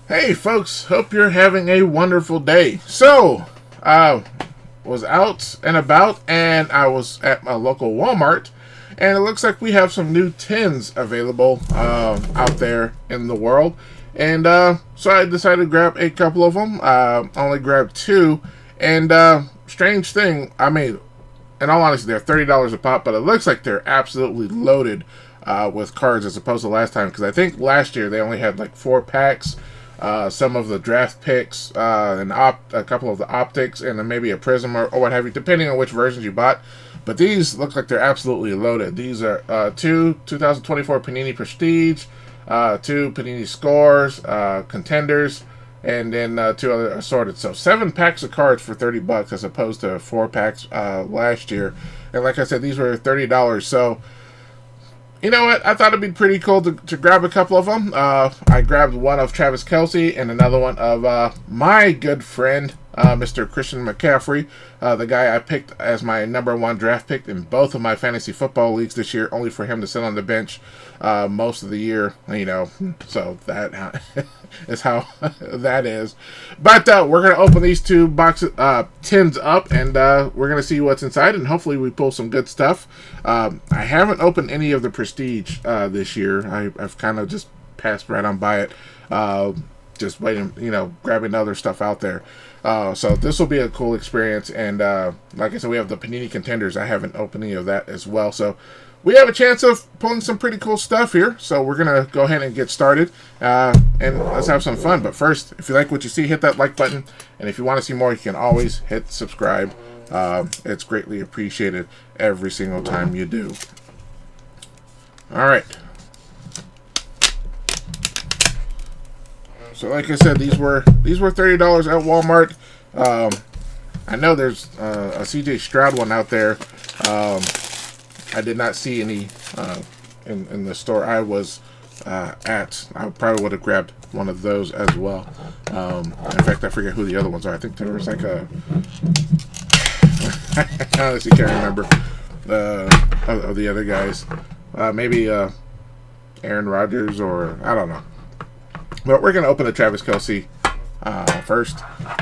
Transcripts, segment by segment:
Hey folks, hope you're having a wonderful day. So, I was out and about and I was at my local Walmart and it looks like we have some new tins available out there in the world. And so I decided to grab a couple of them. Only grabbed two. And strange thing, I mean, in all honesty, they're $30 a pop, but it looks like they're absolutely loaded with cards as opposed to last time. Because I think last year they only had like 4 packs. Some of the draft picks, a couple of the optics, and then maybe a prism or what have you, depending on which versions you bought. But these look like they're absolutely loaded. These are two 2024 Panini Prestige, two Panini Scores, Contenders, and then two other assorted. So 7 packs of cards for $30 as opposed to 4 packs last year. And like I said, these were $30. So you know what? I thought it'd be pretty cool to grab a couple of them. I grabbed one of Travis Kelce and another one of my good friend, Mr. Christian McCaffrey, the guy I picked as my #1 draft pick in both of my fantasy football leagues this year, only for him to sit on the bench most of the year. So that is how that is. But we're going to open these two tins up, and we're going to see what's inside, and hopefully we pull some good stuff. I haven't opened any of the Prestige this year. I've kind of just passed right on by it, just waiting, grabbing other stuff out there. So this will be a cool experience, and like I said, we have the Panini Contenders. I haven't opened any of that as well, so we have a chance of pulling some pretty cool stuff here. So we're gonna go ahead and get started, and let's have some fun. But first, if you like what you see, hit that like button, and if you want to see more, you can always hit subscribe. It's greatly appreciated every single time you do. All right. So like I said, these were $30 at Walmart. I know there's a CJ Stroud one out there. I did not see any in the store I was at. I probably would have grabbed one of those as well. In fact, I forget who the other ones are. I think there was like a I honestly can't remember of the other guys. Maybe Aaron Rodgers, or I don't know. But we're going to open the Travis Kelce first.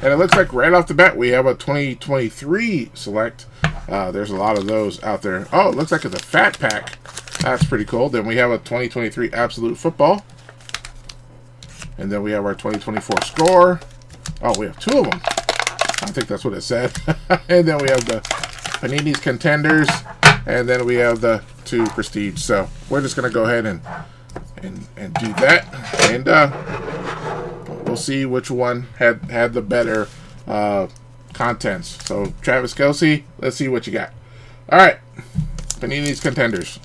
And it looks like right off the bat we have a 2023 select. There's a lot of those out there. Oh, it looks like it's a fat pack. That's pretty cool. Then we have a 2023 Absolute Football. And then we have our 2024 Score. Oh, we have 2 of them. I think that's what it said. And then we have the Panini's Contenders. And then we have the 2 Prestige. So we're just going to go ahead and do that, and we'll see which one had the better contents. So Travis Kelce, let's see what you got. All right, Panini's Contenders.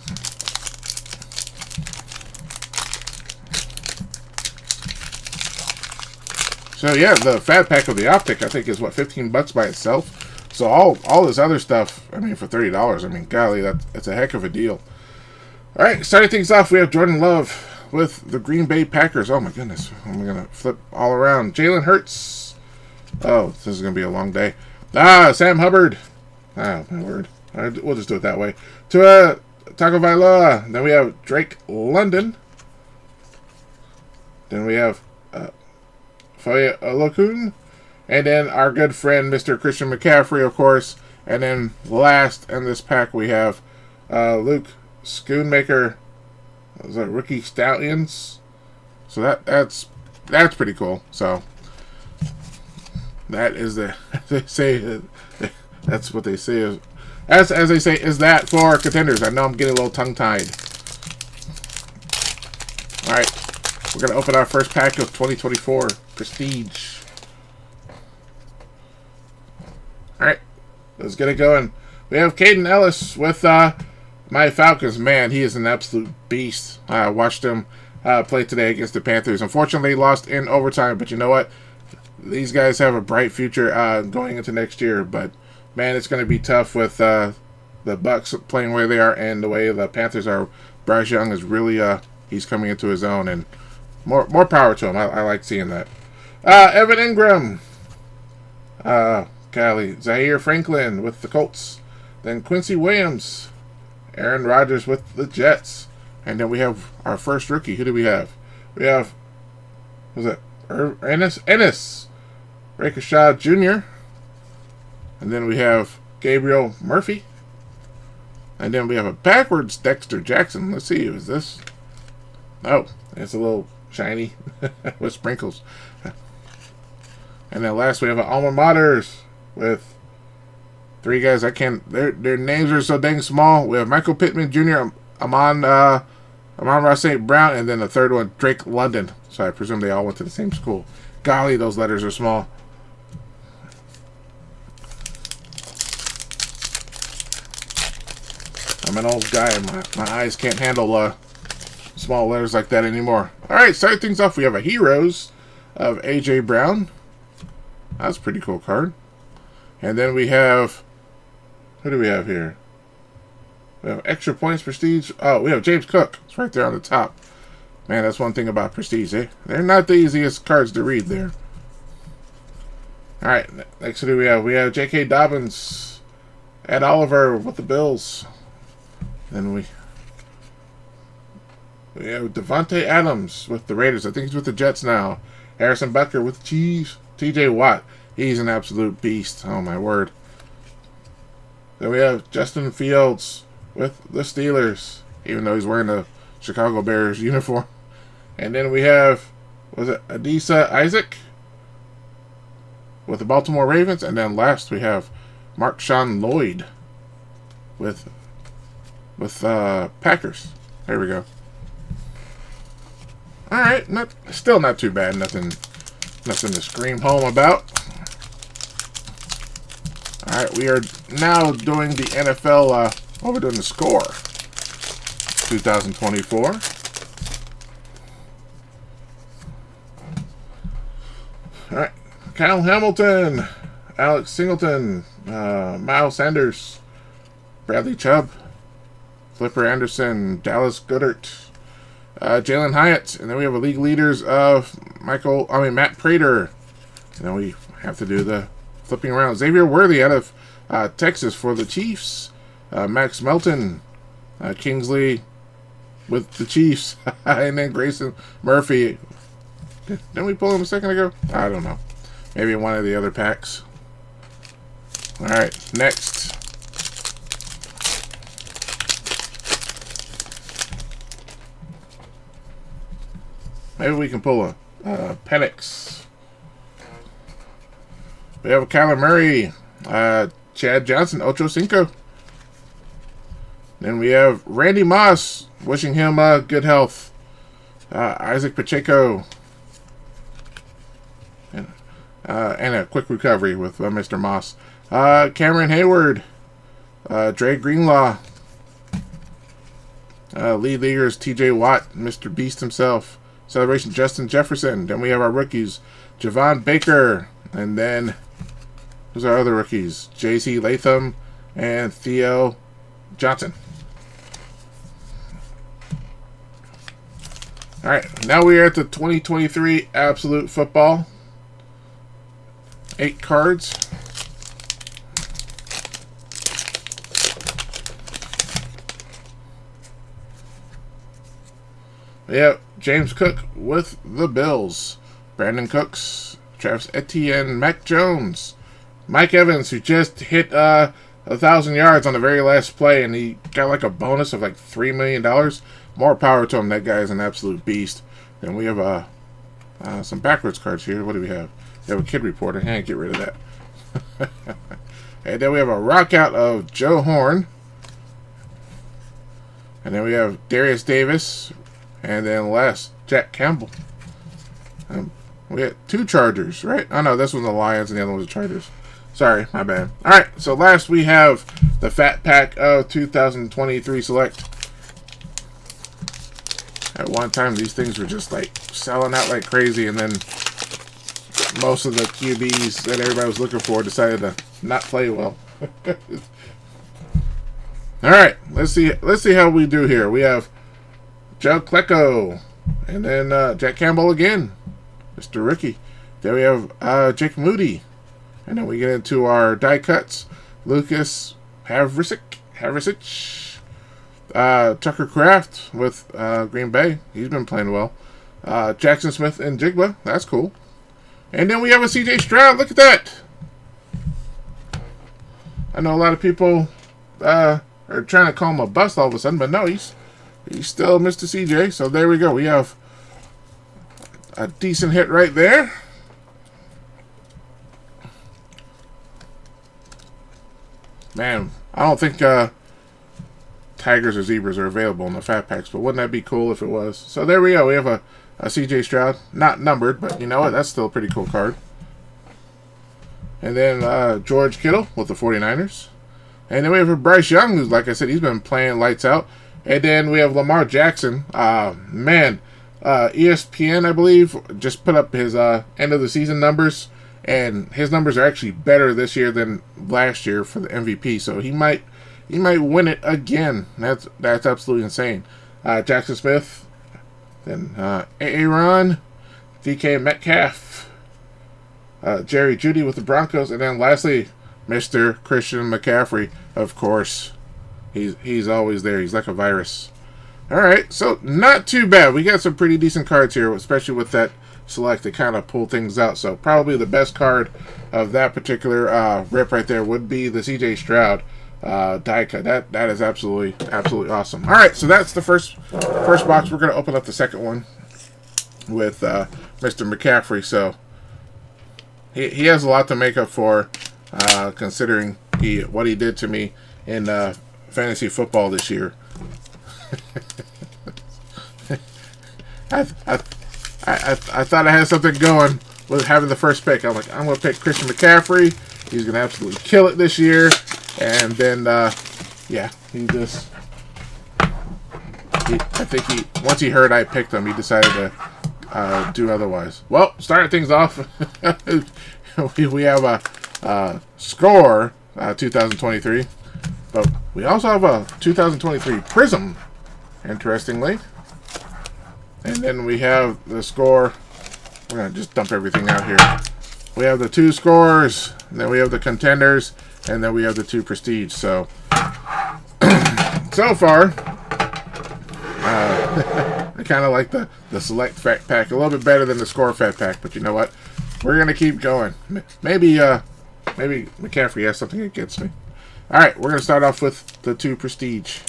So yeah, the fat pack of the optic I think is what, $15 by itself. So all this other stuff, I mean, for $30, I mean, golly, that's a heck of a deal. All right, starting things off, we have Jordan Love with the Green Bay Packers. Oh, my goodness. I'm going to flip all around. Jalen Hurts. Oh, this is going to be a long day. Sam Hubbard. Oh, my word. All right, we'll just do it that way. Tua Tagovailoa. Then we have Drake London. Then we have Foye Olokun. And then our good friend, Mr. Christian McCaffrey, of course. And then last in this pack, we have Luke Schoonmaker. Those are Rookie Stallions. So that's pretty cool. So that is they say that's what they say as they say is that for Contenders. I know I'm getting a little tongue tied. All right, we're gonna open our first pack of 2024 Prestige. All right, let's get it going. We have Caden Ellis with my Falcons. Man, he is an absolute beast. I watched him play today against the Panthers. Unfortunately, he lost in overtime, but you know what? These guys have a bright future going into next year. But, man, it's going to be tough with the Bucs playing where they are and the way the Panthers are. Bryce Young is really he's coming into his own, and more power to him. I like seeing that. Evan Ingram. Zaire Franklin with the Colts. Then Quincy Williams. Aaron Rodgers with the Jets. And then we have our first rookie. Who do we have? We have, who's that? Ennis Rakeshaw Jr. And then we have Gabriel Murphy. And then we have a backwards Dexter Jackson. Let's see, who is this? Oh, it's a little shiny with sprinkles. And then last we have an alma maters with three guys. I can't. Their names are so dang small. We have Michael Pittman Jr., Amon-Ra St. Brown, and then the third one, Drake London. So I presume they all went to the same school. Golly, those letters are small. I'm an old guy, and my eyes can't handle small letters like that anymore. Alright, starting things off, we have a Heroes of A.J. Brown. That's a pretty cool card. And then we have... Who do we have here? We have Extra Points Prestige. Oh, we have James Cook. It's right there on the top. Man, that's one thing about Prestige, eh? They're not the easiest cards to read there. Alright, next who do we have? We have J.K. Dobbins. Ed Oliver with the Bills. Then we have Devontae Adams with the Raiders. I think he's with the Jets now. Harrison Butker with the Chiefs. T.J. Watt. He's an absolute beast. Oh, my word. Then we have Justin Fields with the Steelers, even though he's wearing a Chicago Bears uniform. And then we have, was it Adisa Isaac with the Baltimore Ravens. And then last we have Marshawn Lloyd with Packers. There we go. Alright, still not too bad. Nothing to scream home about. Alright, we are now doing the NFL, we're doing the score. 2024. Alright, Kyle Hamilton, Alex Singleton, Miles Sanders, Bradley Chubb, Flipper Anderson, Dallas Goedert, Jalen Hyatt, and then we have a league leaders of Matt Prater. And then we have to do the flipping around. Xavier Worthy out of Texas for the Chiefs. Max Melton, Kingsley with the Chiefs, and then Grayson Murphy. Didn't we pull him a second ago? I don't know. Maybe in one of the other packs. All right, next. Maybe we can pull a Penix. We have a Kyler Murray, Chad Johnson, Ocho Cinco. Then we have Randy Moss, wishing him good health. Isaac Pacheco. And a quick recovery with Mr. Moss. Cameron Hayward. Dre Greenlaw. Lead leaguers T.J. Watt, Mr. Beast himself. Celebration Justin Jefferson. Then we have our rookies, Javon Baker. And then, who's our other rookies? J.C. Latham and Theo Johnson. Alright, now we are at the 2023 Absolute Football. 8 cards. We have James Cook with the Bills. Brandon Cooks, Travis Etienne, Mac Jones, Mike Evans, who just hit 1,000 yards on the very last play, and he got like a bonus of like $3 million. More power to him. That guy is an absolute beast. Then we have some backwards cards here. What do we have? We have a kid reporter. Hey, get rid of that. And then we have a rock out of Joe Horn. And then we have Darius Davis. And then last, Jack Campbell. We had 2 Chargers, right? Oh, no, this was the Lions and the other one was the Chargers. Sorry, my bad. All right, so last we have the Fat Pack of 2023 Select. At one time, these things were just like selling out like crazy, and then most of the QBs that everybody was looking for decided to not play well. All right, let's see how we do here. We have Joe Klecko, and then Jack Campbell again, Mr. Rookie. Then we have Jake Moody, and then we get into our die cuts. Lucas Havrisic, Tucker Kraft with Green Bay. He's been playing well. Jackson Smith and Jigba. That's cool. And then we have a CJ Stroud. Look at that. I know a lot of people are trying to call him a bust all of a sudden, but no, he's still Mr. CJ. So there we go. We have a decent hit right there. Man, I don't think tigers or zebras are available in the fat packs, but wouldn't that be cool if it was? So there we go. We have a CJ Stroud, not numbered, but you know what? That's still a pretty cool card. And then George Kittle with the 49ers. And then we have a Bryce Young, who's, like I said, he's been playing lights out. And then we have Lamar Jackson. Man, ESPN, I believe, just put up his end of the season numbers. And his numbers are actually better this year than last year for the MVP. So he might win it again. That's absolutely insane. Jackson Smith, then Aaron, DK Metcalf, Jerry Jeudy with the Broncos, and then lastly, Mr. Christian McCaffrey. Of course, he's always there. He's like a virus. All right, so not too bad. We got some pretty decent cards here, especially with that select to kind of pull things out. So probably the best card of that particular rip right there would be the CJ Stroud die cut. That is absolutely awesome. All right, so that's the first box. We're gonna open up the second one with Mr. McCaffrey. So he has a lot to make up for, considering what he did to me in fantasy football this year. I thought I had something going with having the first pick. I'm like, I'm going to pick Christian McCaffrey. He's going to absolutely kill it this year. And then, yeah, I think once he heard I picked him, he decided to do otherwise. Well, starting things off, we have a score 2023, but we also have a 2023 Prism, interestingly. And then we have the score. We're going to just dump everything out here. We have the 2 scores, and then we have the contenders, and then we have the 2 prestige. So, so far, I kind of like the select fat pack a little bit better than the score fat pack. But you know what? We're going to keep going. Maybe McCaffrey has something against me. All right, we're going to start off with the 2 prestige.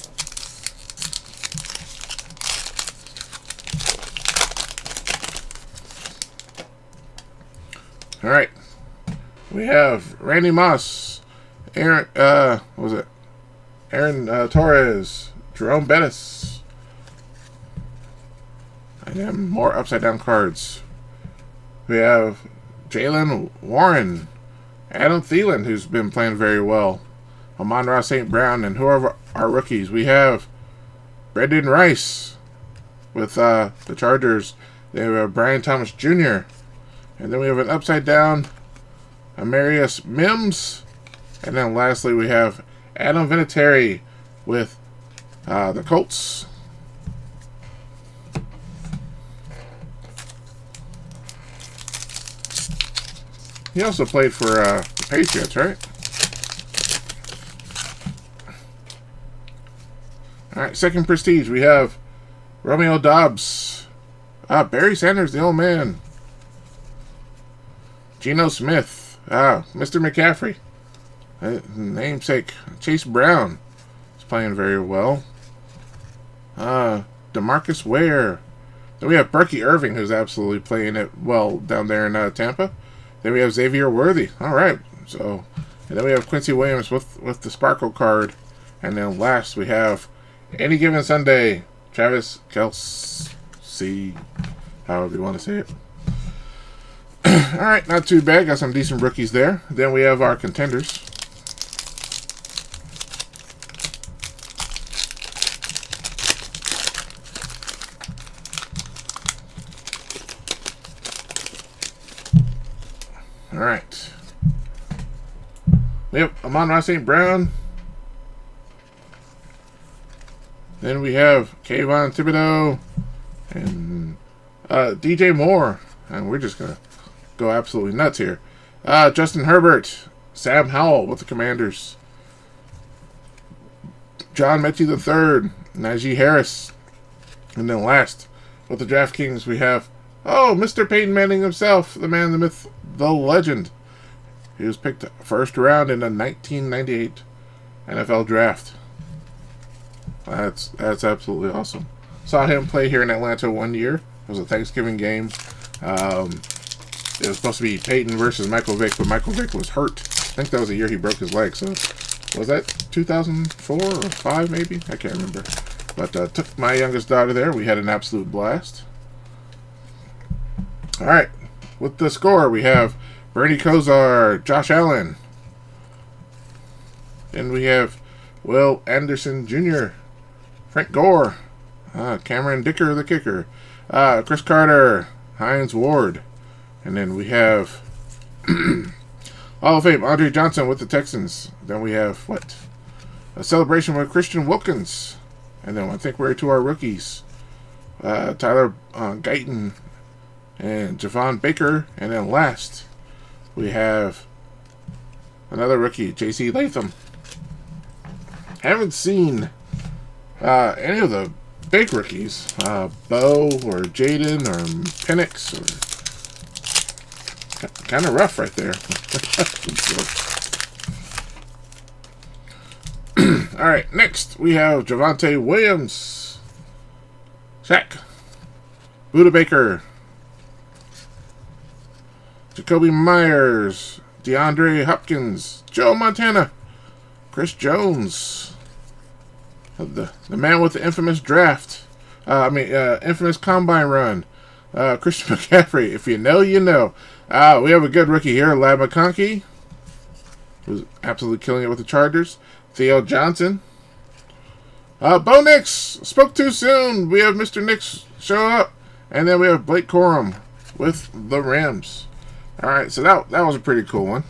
All right, we have Randy Moss, Aaron Torres, Jerome Bettis, and then more upside down cards. We have Jalen Warren, Adam Thielen, who's been playing very well, Amon-Ra St. Brown, and who are our rookies? We have Brendan Rice with the Chargers. Then we have Brian Thomas Jr., and then we have an upside down Amarius Mims. And then lastly we have Adam Vinatieri with the Colts. He also played for the Patriots, right? Alright, second prestige. We have Romeo Dobbs. Barry Sanders, the old man. Geno Smith, Mr. McCaffrey, namesake Chase Brown is playing very well. DeMarcus Ware. Then we have Berkey Irving, who's absolutely playing it well down there in Tampa. Then we have Xavier Worthy. All right, so and then we have Quincy Williams with the Sparkle card, and then last we have Any Given Sunday, Travis Kelce, however you want to say it. Alright, not too bad. Got some decent rookies there. Then we have our contenders. Alright. We have Amon-Ra St. Brown. Then we have Kayvon Thibodeau and DJ Moore. And we're just going to go absolutely nuts here. Justin Herbert, Sam Howell with the Commanders, John Mechie III, Najee Harris, and then last with the DraftKings, we have, oh, Mr. Peyton Manning himself, the man, the myth, the legend. He was picked first round in the 1998 NFL Draft. That's absolutely awesome. Saw him play here in Atlanta one year. It was a Thanksgiving game. It was supposed to be Peyton versus Michael Vick, but Michael Vick was hurt. I think that was the year he broke his leg. So was that 2004 or 5 maybe? I can't remember. But took my youngest daughter there. We had an absolute blast. All right. With the score, we have Bernie Kosar, Josh Allen. Then we have Will Anderson Jr., Frank Gore, Cameron Dicker, the kicker, Chris Carter, Hines Ward. And then we have Hall of Fame, Andre Johnson with the Texans. Then we have, what? A celebration with Christian Wilkins. And then I think we're to our rookies. Tyler Guyton and Javon Baker. And then last, we have another rookie, J.C. Latham. Haven't seen any of the big rookies. Bo or Jaden or Penix. Kind of rough right there. All right, next we have Javonte Williams, Shaq, Buda Baker, Jacoby Myers, DeAndre Hopkins, Joe Montana, Chris Jones, the man with the infamous draft, infamous combine run, Christian McCaffrey. If you know, you know. We have a good rookie here, Lab McConkey, who's absolutely killing it with the Chargers. Theo Johnson. Bo Nix spoke too soon. We have Mr. Nix show up. And then we have Blake Corum with the Rams. Alright, so that was a pretty cool one.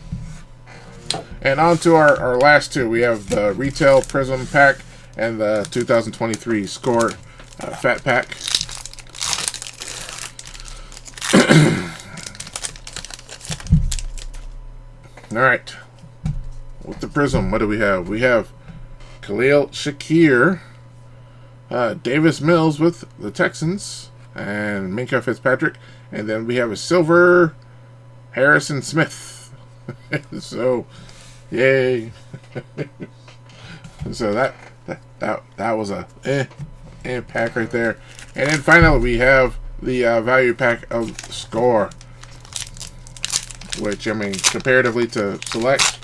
And on to our last two. We have the Retail Prism Pack and the 2023 Score Fat Pack. Alright. With the Prism, what do we have? We have Khalil Shakir, Davis Mills with the Texans, and Minka Fitzpatrick. And then we have a silver Harrison Smith. So, yay. So that was a pack right there. And then finally we have the value pack of Score, which, I mean, comparatively to Select,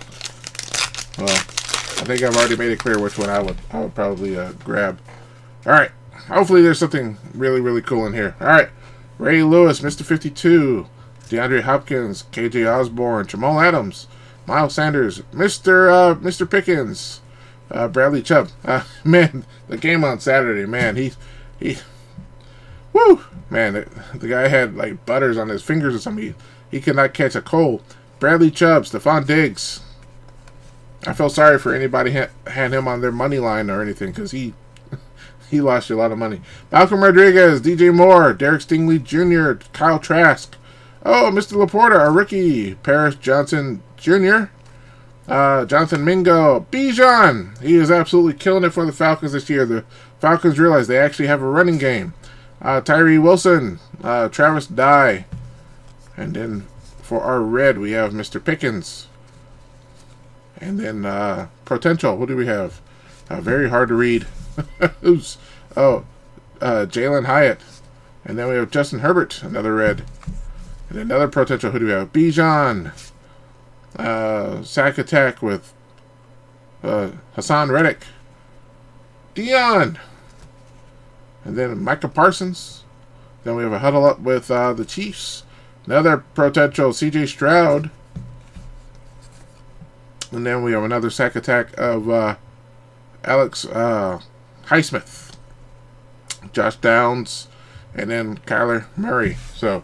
well, I think I've already made it clear which one I would probably grab. All right, hopefully there's something really, really cool in here. All right, Ray Lewis, Mr. 52, DeAndre Hopkins, KJ Osborne, Jamal Adams, Miles Sanders, Mr. Pickens, Bradley Chubb. Man, the game on Saturday, man, he woo, man, the guy had like butters on his fingers or something. He could not catch a cold. Bradley Chubb, Stephon Diggs. I feel sorry for anybody had him on their money line or anything, because he lost you a lot of money. Malcolm Rodriguez, DJ Moore, Derek Stingley Jr., Kyle Trask. Oh, Mr. Laporta, our rookie. Paris Johnson Jr., Jonathan Mingo, Bijan. He is absolutely killing it for the Falcons this year. The Falcons realize they actually have a running game. Tyree Wilson, Travis Dye. And then for our red, we have Mr. Pickens. And then potential, what do we have? Very hard to read. Oops. Oh, Jalen Hyatt. And then we have Justin Herbert, another red. And another potential, who do we have? Bijan. Sack attack with Hassan Reddick. Dion. And then Micah Parsons. Then we have a huddle up with the Chiefs. Another potential, CJ Stroud. And then we have another sack attack of Alex Highsmith, Josh Downs, and then Kyler Murray. So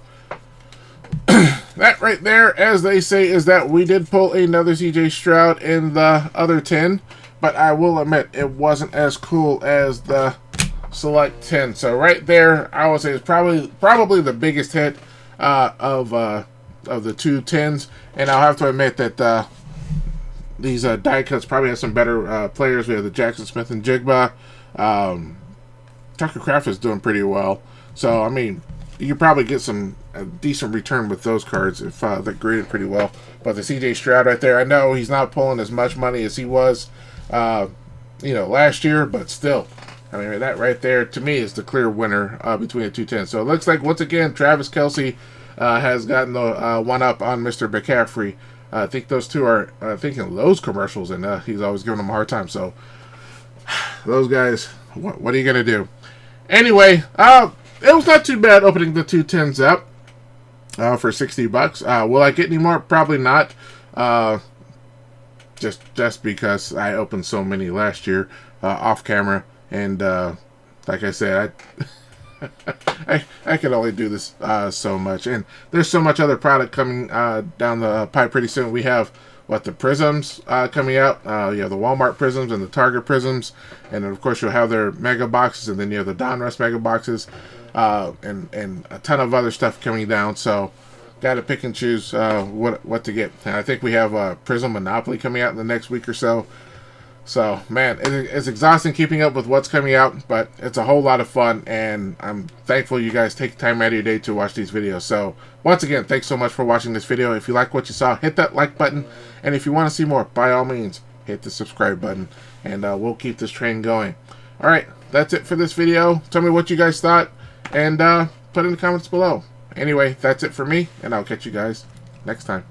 that right there, as they say, is that we did pull another CJ Stroud in the other 10, but I will admit it wasn't as cool as the Select 10. So right there, I would say it's probably the biggest hit of the two 10s, and I'll have to admit that these die cuts probably have some better players. We have the Jackson Smith and Jigba. Tucker Kraft is doing pretty well. So I mean, you could probably get a decent return with those cards if they're graded pretty well. But the CJ Stroud right there, I know he's not pulling as much money as he was, last year, but still, I mean, that right there to me is the clear winner between the 210s. So it looks like once again Travis Kelce has gotten the one up on Mr. McCaffrey. I think those two are thinking those commercials, and he's always giving them a hard time. So those guys, what are you gonna do? Anyway, it was not too bad opening the 210s up for $60. Will I get any more? Probably not. Just because I opened so many last year off camera, and like I said, I can only do this so much, and there's so much other product coming down the pipe pretty soon. We have the prisms coming out. You have the Wal-Mart prisms and the Target prisms, and then of course you'll have their mega boxes, and then you have the Donruss mega boxes, and a ton of other stuff coming down. So got to pick and choose what to get. And I think we have Prism Monopoly coming out in the next week or so. So, man, it's exhausting keeping up with what's coming out, but it's a whole lot of fun, and I'm thankful you guys take time out of your day to watch these videos. So, once again, thanks so much for watching this video. If you like what you saw, hit that like button, and if you want to see more, by all means, hit the subscribe button, and we'll keep this train going. Alright, that's it for this video. Tell me what you guys thought, and put in the comments below. Anyway, that's it for me, and I'll catch you guys next time.